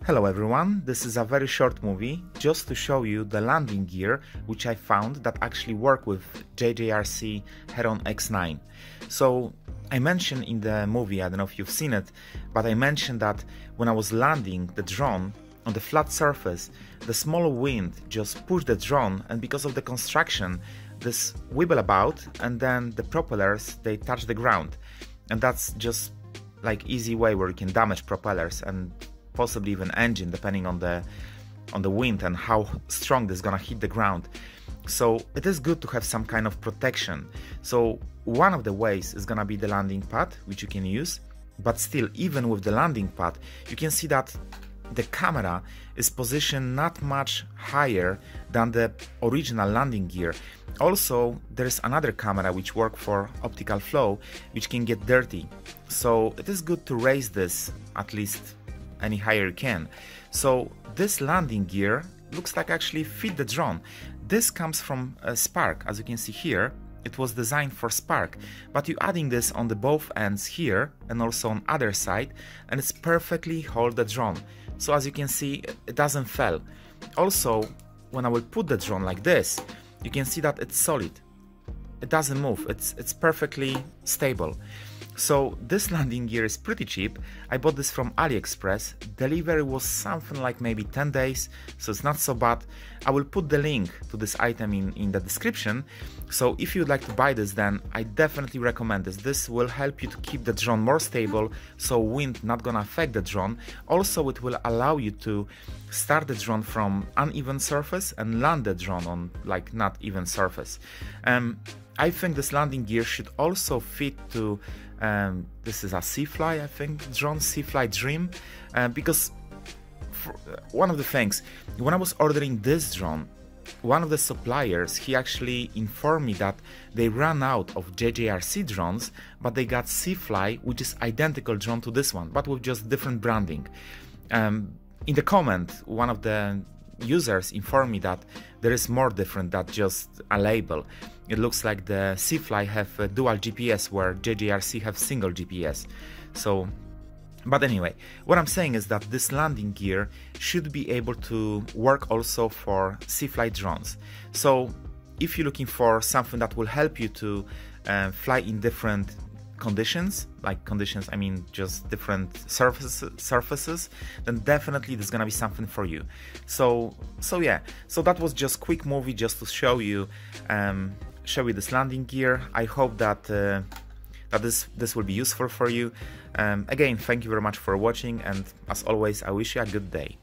Hello everyone, this is a very short movie just to show you the landing gear which I found that actually work with JJRC Heron X9. So I mentioned in the movie, I don't know if you've seen it, but I mentioned that when I was landing the drone on the flat surface, the small wind just pushed the drone, and because of the construction this wibble about and then the propellers they touch the ground, and that's just like easy way where you can damage propellers and possibly even engine depending on the wind and how strong this is gonna hit the ground. So it is good to have some kind of protection. So one of the ways is gonna be the landing pad, which you can use, but still, even with the landing pad, you can see that the camera is positioned not much higher than the original landing gear. Also, there is another camera which works for optical flow, which can get dirty. So it is good to raise this at least any higher you can. So this landing gear looks like actually fit the drone. This comes from Spark, as you can see here. It was designed for Spark, but you're adding this on the both ends here and also on other side, and it's perfectly hold the drone. So as you can see, it doesn't fall. Also, when I will put the drone like this, you can see that it's solid. It doesn't move. It's perfectly stable. So this landing gear is pretty cheap. I bought this from AliExpress. Delivery was something like maybe 10 days, so it's not so bad. I will put the link to this item in the description. So if you'd like to buy this, then I definitely recommend this. This will help you to keep the drone more stable, so wind not gonna affect the drone. Also, it will allow you to start the drone from uneven surface and land the drone on like not even surface. I think this landing gear should also fit to this is a CFly, I think, drone, CFly Dream, because one of the things, when I was ordering this drone, one of the suppliers, he actually informed me that they ran out of JJRC drones, but they got CFly, which is identical drone to this one, but with just different branding. In the comment, one of the users informed me that there is more different than just a label. It looks like the CFly have a dual GPS where JJRC have single GPS. So, but anyway, what I'm saying is that this landing gear should be able to work also for CFly drones. So if you're looking for something that will help you to fly in different conditions, I mean just different surfaces, then definitely there's gonna be something for you. So yeah, so that was just quick movie just to show you this landing gear. I hope that this will be useful for you. Again, thank you very much for watching, and as always, I wish you a good day.